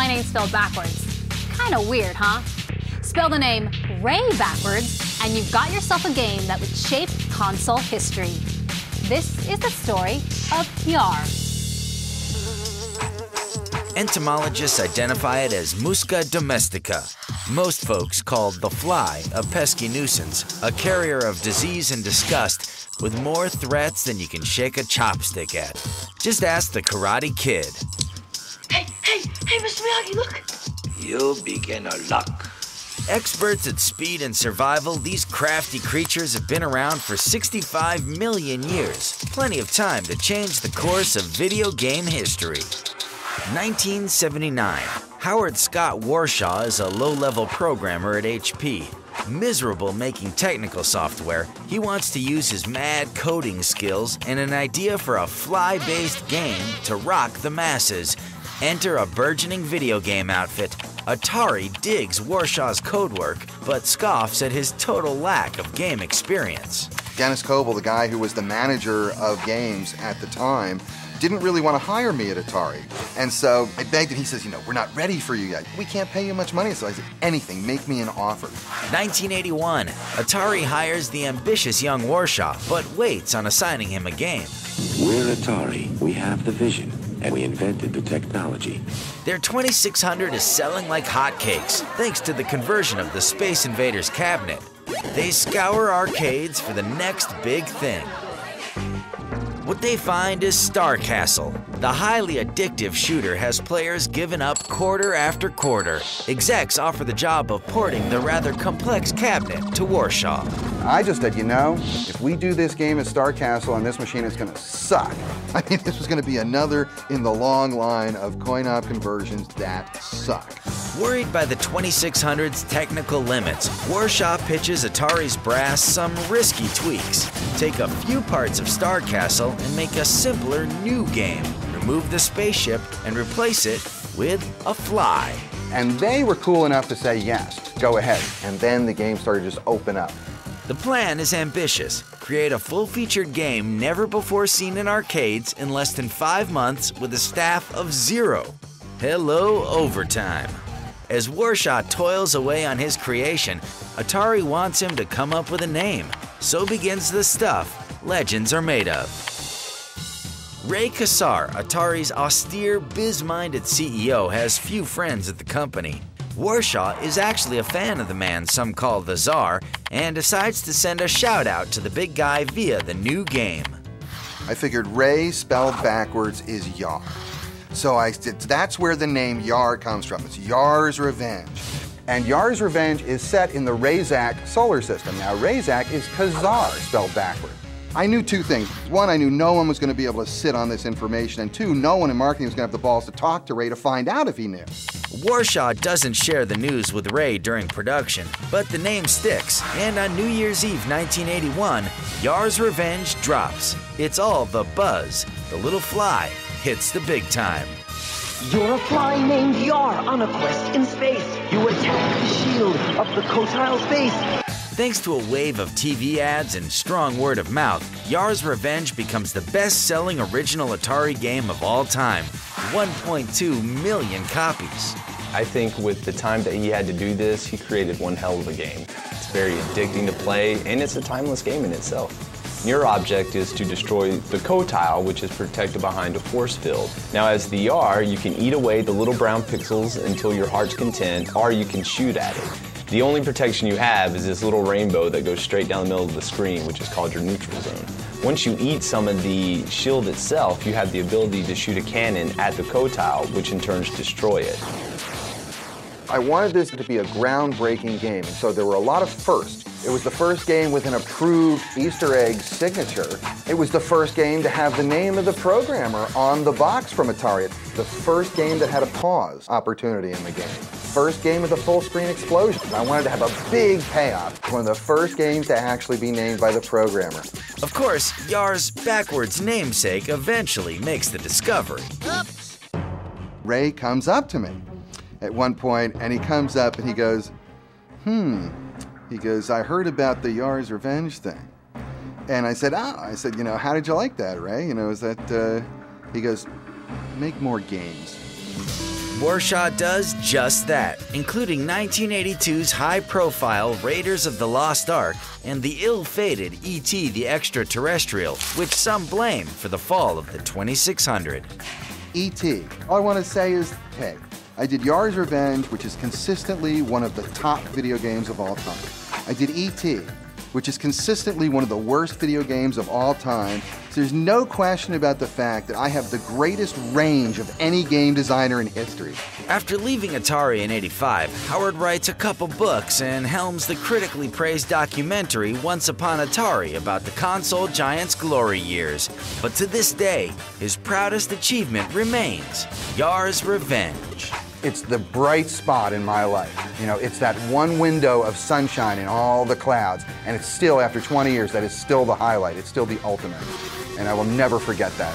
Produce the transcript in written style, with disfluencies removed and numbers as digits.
my name spelled backwards. Kinda weird, huh? Spell the name Ray backwards, and you've got yourself a game that would shape console history. This is the story of Yars. Entomologists identify it as Musca domestica. Most folks call the fly a pesky nuisance, a carrier of disease and disgust, with more threats than you can shake a chopstick at. Just ask the Karate Kid. Hey, Mr. Miyagi, look! You beginner luck. Experts at speed and survival, these crafty creatures have been around for 65 million years. Plenty of time to change the course of video game history. 1979. Howard Scott Warshaw is a low-level programmer at HP. Miserable making technical software, he wants to use his mad coding skills and an idea for a fly-based game to rock the masses. Enter a burgeoning video game outfit. Atari digs Warshaw's code work, but scoffs at his total lack of game experience. Dennis Coble, the guy who was the manager of games at the time, didn't really want to hire me at Atari. And so I begged him. He says, we're not ready for you yet. We can't pay you much money. So I said, anything, make me an offer. 1981, Atari hires the ambitious young Warshaw, but waits on assigning him a game. We're Atari. We have the vision, and we invented the technology. Their 2600 is selling like hotcakes, thanks to the conversion of the Space Invaders cabinet. They scour arcades for the next big thing. What they find is Star Castle. The highly addictive shooter has players given up quarter after quarter. Execs offer the job of porting the rather complex cabinet to Warshaw. I just said, if we do this game at Star Castle on this machine, it's going to suck. I mean, this was going to be another in the long line of coin-op conversions that suck. Worried by the 2600's technical limits, Warshaw pitches Atari's brass some risky tweaks. Take a few parts of Star Castle and make a simpler new game. Remove the spaceship and replace it with a fly. And they were cool enough to say yes, go ahead. And then the game started to just open up. The plan is ambitious. Create a full-featured game never before seen in arcades in less than 5 months with a staff of 0. Hello, overtime. As Warshaw toils away on his creation, Atari wants him to come up with a name. So begins the stuff legends are made of. Ray Kassar, Atari's austere, biz-minded CEO, has few friends at the company. Warshaw is actually a fan of the man some call the Czar and decides to send a shout-out to the big guy via the new game. I figured Ray spelled backwards is Yar. So that's where the name Yar comes from. It's Yar's Revenge. And Yar's Revenge is set in the Razak solar system. Now, Razak is Khazar spelled backward. I knew two things. One, I knew no one was going to be able to sit on this information. And two, no one in marketing was going to have the balls to talk to Ray to find out if he knew. Warshaw doesn't share the news with Ray during production, but the name sticks. And on New Year's Eve 1981, Yar's Revenge drops. It's all the buzz. The little fly hits the big time. You're a fly named Yar on a quest in space. You attack the shield of the Kotile space. Thanks to a wave of TV ads and strong word of mouth, Yar's Revenge becomes the best-selling original Atari game of all time. 1.2 million copies. I think with the time that he had to do this, he created one hell of a game. It's very addicting to play, and it's a timeless game in itself. Your object is to destroy the Kotile, which is protected behind a force field. Now, as the Yar, you can eat away the little brown pixels until your heart's content, or you can shoot at it. The only protection you have is this little rainbow that goes straight down the middle of the screen, which is called your neutral zone. Once you eat some of the shield itself, you have the ability to shoot a cannon at the Kotile, which in turn destroy it. I wanted this to be a groundbreaking game, and so there were a lot of firsts. It was the first game with an approved Easter egg signature. It was the first game to have the name of the programmer on the box from Atari. The first game that had a pause opportunity in the game. First game with a full screen explosion. I wanted to have a big payoff. One of the first games to actually be named by the programmer. Of course, Yar's backwards namesake eventually makes the discovery. Oops. Ray comes up to me at one point, and he comes up and he goes, He goes, I heard about the Yar's Revenge thing. And I said, how did you like that, Ray? Is that, he goes, make more games. Warshaw does just that, including 1982's high-profile Raiders of the Lost Ark and the ill-fated E.T. the Extraterrestrial, which some blame for the fall of the 2600. E.T. All I want to say is, hey, I did Yars' Revenge, which is consistently one of the top video games of all time. I did E.T., which is consistently one of the worst video games of all time. So there's no question about the fact that I have the greatest range of any game designer in history. After leaving Atari in '85, Howard writes a couple books and helms the critically praised documentary Once Upon Atari about the console giant's glory years. But to this day, his proudest achievement remains Yars' Revenge. It's the bright spot in my life. You know, it's that one window of sunshine in all the clouds, and it's still, after 20 years, that is still the highlight. It's still the ultimate, and I will never forget that.